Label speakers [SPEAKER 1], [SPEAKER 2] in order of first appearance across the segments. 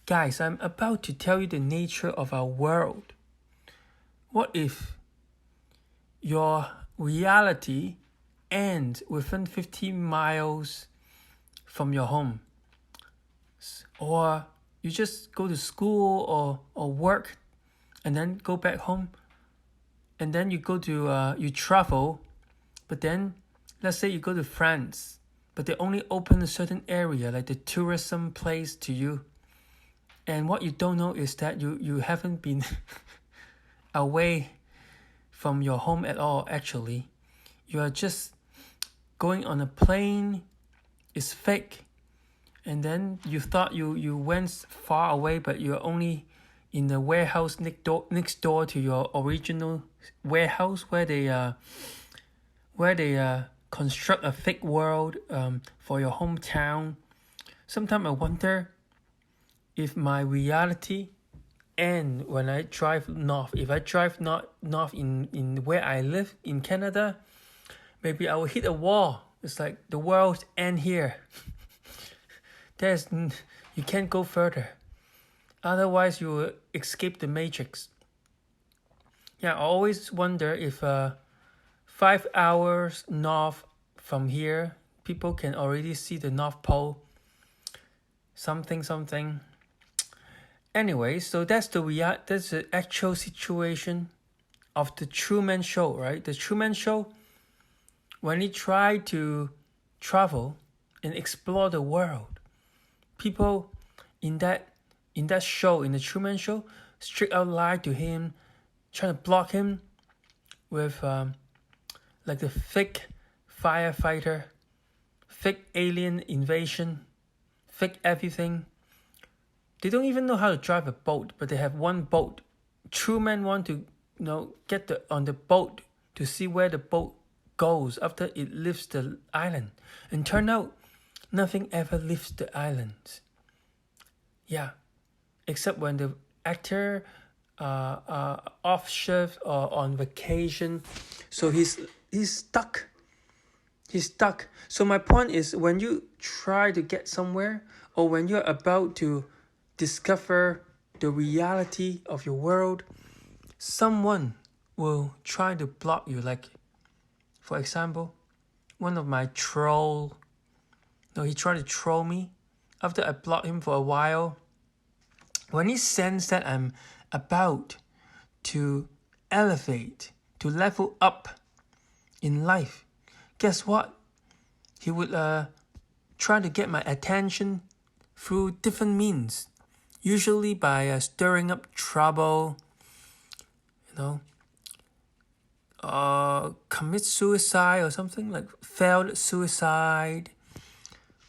[SPEAKER 1] Guys, I'm about to tell you the nature of our world. What if your reality ends within 50 miles from your home? Or you just go to school or work and then go back home, and then you go to you travel, but then let's say you go to France, but they only open a certain area, like the tourism place to you. And what you don't know is that you haven't been away from your home at all, actually. You are just going on a plane, it's fake. And then you thought you went far away, but you're only in the warehouse next door to your original warehouse where they construct a fake world for your hometown. Sometimes I wonder if my reality ends when I drive north. If I drive north in where I live in Canada, maybe I will hit a wall. It's like the world ends here. You can't go further. Otherwise, you will escape the matrix. Yeah, I always wonder if 5 hours north from here, people can already see the North Pole. Something. Anyway, so that's the actual situation of the Truman Show, right? The Truman Show, when he tried to travel and explore the world, people in that show, in the Truman Show, straight out lied to him, trying to block him with like the fake firefighter, fake alien invasion, fake everything. They don't even know how to drive a boat, but they have one boat. Truman want to get on the boat to see where the boat goes after it leaves the island. And turn out nothing ever leaves the island. Yeah, except when the actor off shift or on vacation, so he's stuck. He's stuck. So my point is, when you try to get somewhere, or when you're about to discover the reality of your world, someone will try to block you. Like, for example, one of my he tried to troll me. After I blocked him for a while, when he sensed that I'm about to elevate, to level up in life, guess what? He would try to get my attention through different means, usually by stirring up trouble, commit suicide or something, like failed suicide,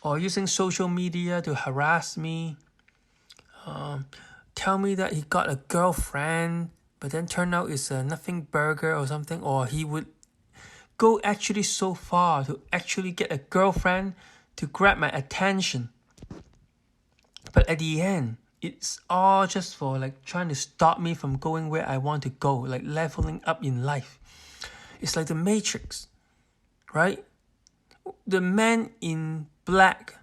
[SPEAKER 1] or using social media to harass me, tell me that he got a girlfriend, but then turn out it's a nothing burger or something. Or he would go actually so far to actually get a girlfriend to grab my attention. But at the end, it's all just for like trying to stop me from going where I want to go, like leveling up in life. It's like the Matrix, right? The man in black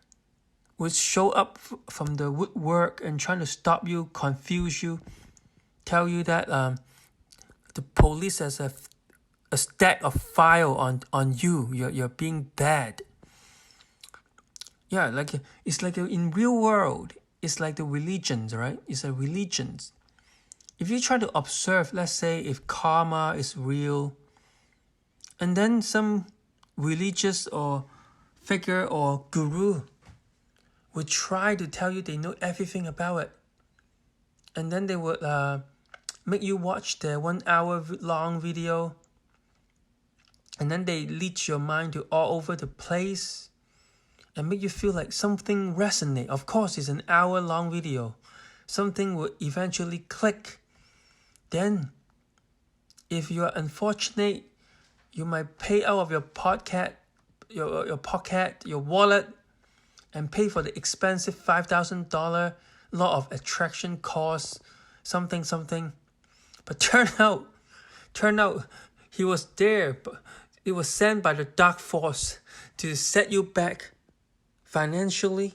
[SPEAKER 1] would show up from the woodwork and trying to stop you, confuse you, tell you that the police has a stack of file on you. You're being bad. Yeah, like it's like in real world, it's like the religions, right? It's a religions. If you try to observe, let's say if karma is real, and then some religious or figure or guru would try to tell you they know everything about it, and then they would make you watch their 1 hour long video, and then they lead your mind to all over the place and make you feel like something resonate. Of course, it's an hour long video. Something will eventually click. Then, if you are unfortunate, you might pay out of your pocket, your wallet, and pay for the expensive $5,000 law of attraction course, something. But turn out he was there, but it was sent by the dark force to set you back financially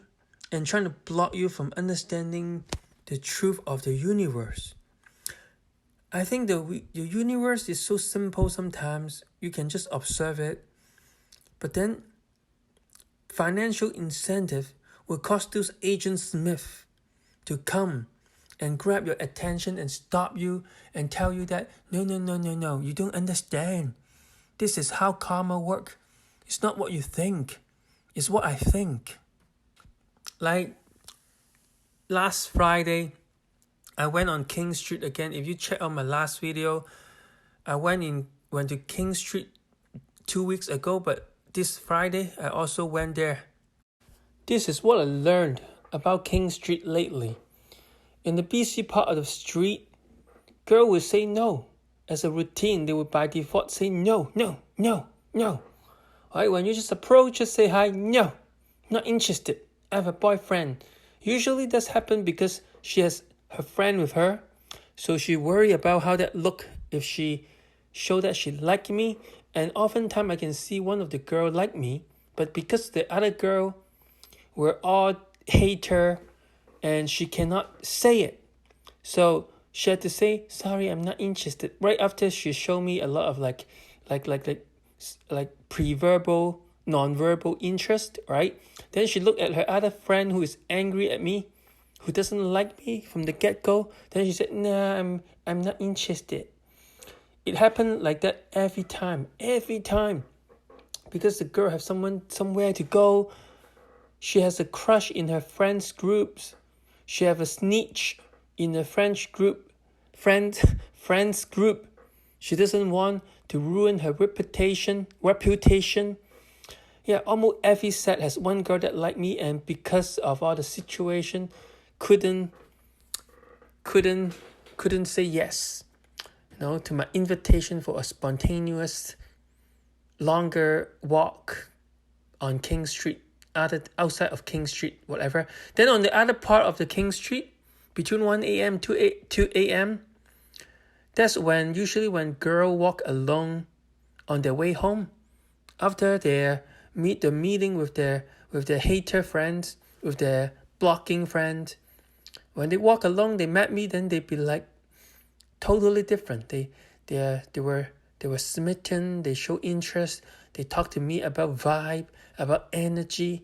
[SPEAKER 1] and trying to block you from understanding the truth of the universe. I think the universe is so simple sometimes. You can just observe it. But then financial incentive will cause those agent Smith to come and grab your attention and stop you and tell you that no, you don't understand. This is how karma works. It's not what you think. It's what I think. Like last Friday, I went on King Street again. If you check out my last video, I went to King Street 2 weeks ago, but this Friday I also went there. This is what I learned about King Street lately. In the BC part of the street, girl will say no. As a routine, they would by default say no. Alright, when you just approach, just say hi, no, not interested. I have a boyfriend. Usually that's happen because she has her friend with her. So she worry about how that look if she show that she like me. And oftentimes I can see one of the girl like me, but because the other girl were all hate her and she cannot say it. So she had to say, sorry, I'm not interested. Right after she showed me a lot of like pre-verbal, non-verbal interest, right? Then she looked at her other friend who is angry at me, who doesn't like me from the get-go. Then she said, nah, I'm not interested. It happened like that every time. Because the girl has somewhere to go. She has a crush in her friends' groups. She have a snitch in the friends group. She doesn't want to ruin her reputation. Yeah, almost every set has one girl that like me, and because of all the situation, couldn't say yes, to my invitation for a spontaneous, longer walk on King Street, outside of King Street, whatever. Then on the other part of the King Street, between 1 a.m. to 2 a.m., that's usually when girls walk alone on their way home after their meeting with their hater friends, with their blocking friends. When they walk along, they met me, then they'd be like totally different. They were smitten. They show interest. They talk to me about vibe, about energy.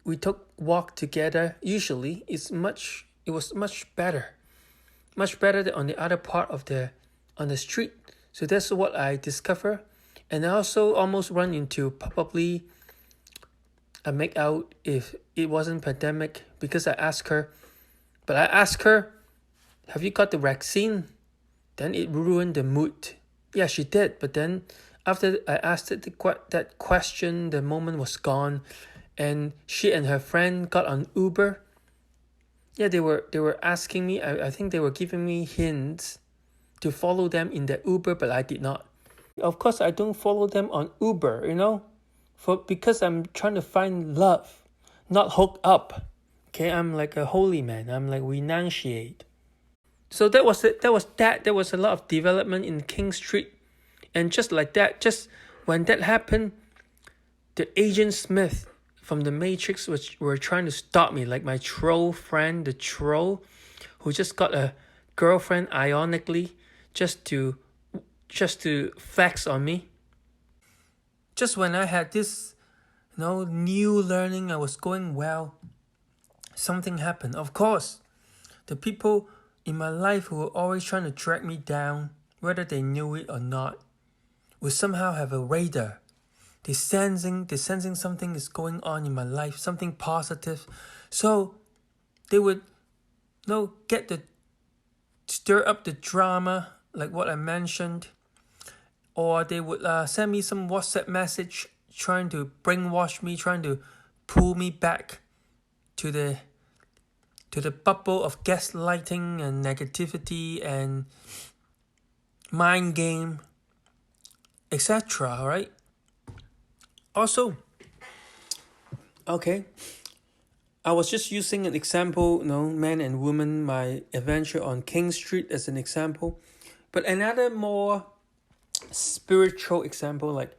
[SPEAKER 1] We took walk together. Usually, it was much better than on the other part on the street. So that's what I discover. And I also almost run into probably a make out if it wasn't pandemic, because I asked her, have you got the vaccine? Then it ruined the mood. Yeah, she did. But then after I asked that question, the moment was gone. And she and her friend got on Uber. Yeah, they were asking me, I think they were giving me hints to follow them in the Uber, but I did not. Of course, I don't follow them on Uber, because I'm trying to find love, not hook up. Okay, I'm like a holy man. I'm like renunciate. So that was it. There was a lot of development in King Street. And just like that, just when that happened, the Agent Smith from the Matrix were trying to stop me, like my troll friend, the troll, who just got a girlfriend ironically, just to flex on me. Just when I had this, new learning, I was going well, something happened. Of course, the people in my life who were always trying to drag me down, whether they knew it or not, would somehow have a radar. They're sensing something is going on in my life, something positive. So they would stir up the drama, like what I mentioned. Or they would send me some WhatsApp message trying to brainwash me, trying to pull me back to the bubble of gaslighting and negativity and mind game, etc. Right? Also, okay, I was just using an example, man and woman, my adventure on King Street as an example. But another more spiritual example, like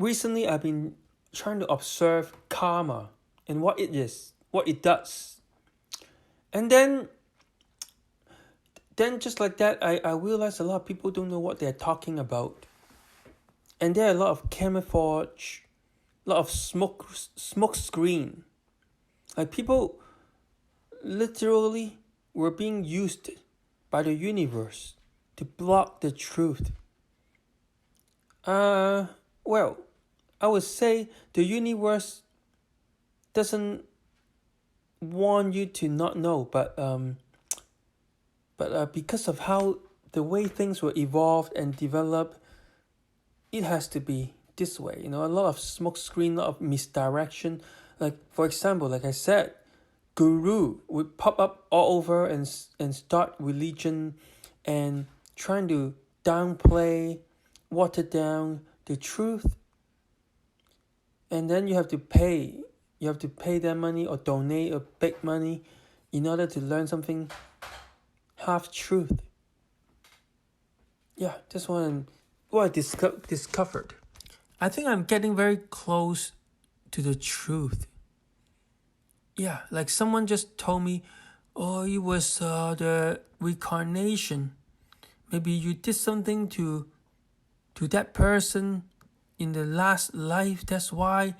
[SPEAKER 1] recently I've been trying to observe karma and what it is what it does. And then just like that, I realized a lot of people don't know what they're talking about. And there are a lot of camouflage, a lot of smoke screen. Like people literally were being used by the universe to block the truth. Well, I would say the universe doesn't want you to not know, but because of how the way things were evolved and developed, it has to be this way. A lot of smoke screen, a lot of misdirection. Like, for example, like I said, guru would pop up all over and start religion and trying to downplay, water down the truth. And then you have to pay them money or donate a big money in order to learn something half truth. Yeah, that's what I discovered. I think I'm getting very close to the truth. Yeah, like someone just told me, oh, it was the reincarnation. Maybe you did something to that person in the last life. That's why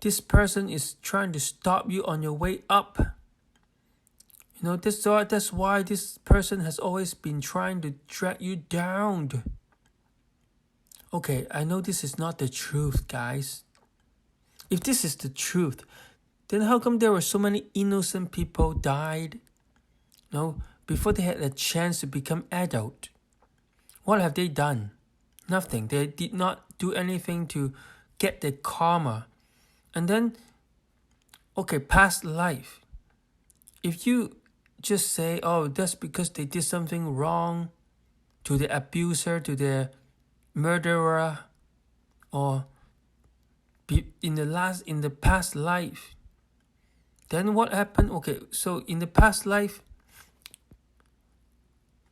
[SPEAKER 1] this person is trying to stop you on your way up. That's why this person has always been trying to drag you down. Okay, I know this is not the truth, guys. If this is the truth, then how come there were so many innocent people died? Before they had a chance to become adult. What have they done? Nothing. They did not do anything to get the karma. And then, okay, past life. If you just say, oh, that's because they did something wrong to the abuser, to the murderer, or in the past life, then what happened? Okay, so in the past life,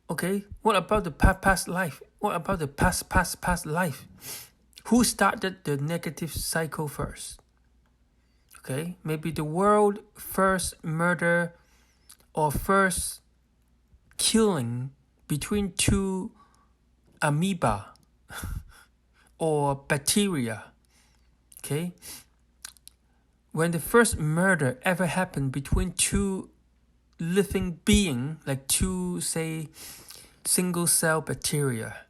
[SPEAKER 1] okay, what about the past life? What about the past life? Who started the negative cycle first? Okay, maybe the world first murder or first killing between two amoeba or bacteria. Okay, when the first murder ever happened between two living being, like two, say, single cell bacteria,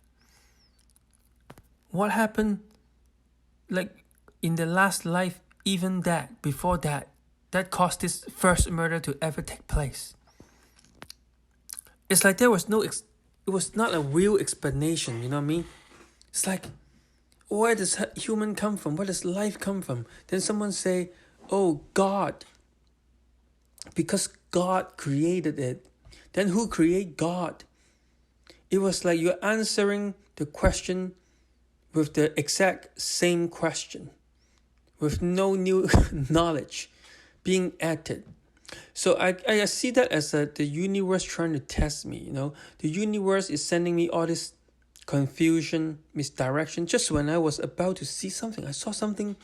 [SPEAKER 1] what happened? Like in the last life, even that, before that caused this first murder to ever take place. It's like there was it was not a real explanation, you know what I mean? It's like, where does human come from? Where does life come from? Then someone say, oh, God. Because God created it. Then who created God? It was like you're answering the question with the exact same question, with no new knowledge being added. So I see that as the universe trying to test me. The universe is sending me all this confusion, misdirection. Just when I was about to see something, I saw something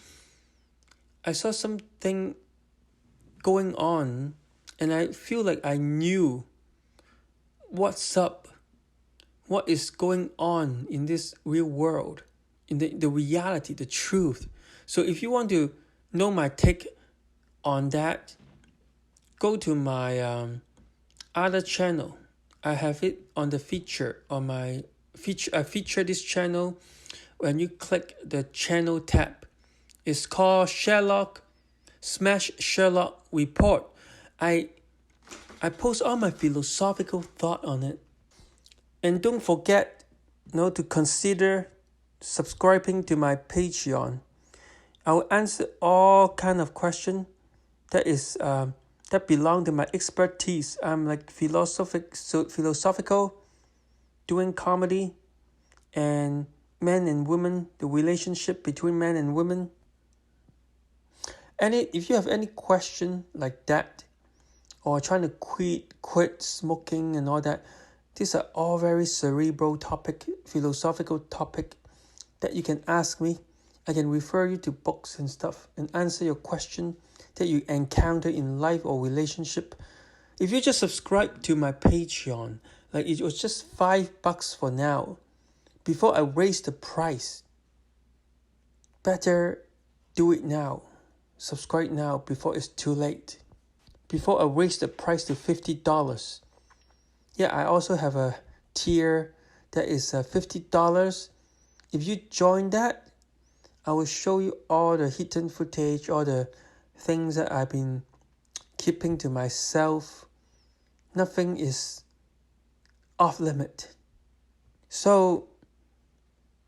[SPEAKER 1] going on, and I feel like I knew what's up, what is going on in this real world, in the reality, the truth. So if you want to know my take on that, go to my other channel. I have it on the feature on my feature. I feature this channel when you click the channel tab. It's called Smash Sherlock Report. I post all my philosophical thought on it. And don't forget, to consider subscribing to my Patreon. I will answer all kind of questions that belong to my expertise. I'm like philosophical, doing comedy, and men and women, the relationship between men and women. And if you have any question like that, or trying to quit smoking and all that, these are all very cerebral topic, philosophical topic that you can ask me. I can refer you to books and stuff and answer your question that you encounter in life or relationship, if you just subscribe to my Patreon, like it was just $5 for now, before I raise the price, better do it now. Subscribe now before it's too late. Before I raise the price to $50. Yeah, I also have a tier that is $50. If you join that, I will show you all the hidden footage, all the things that I've been keeping to myself. Nothing is off limit. So,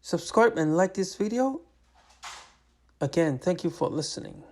[SPEAKER 1] subscribe and like this video. Again, thank you for listening.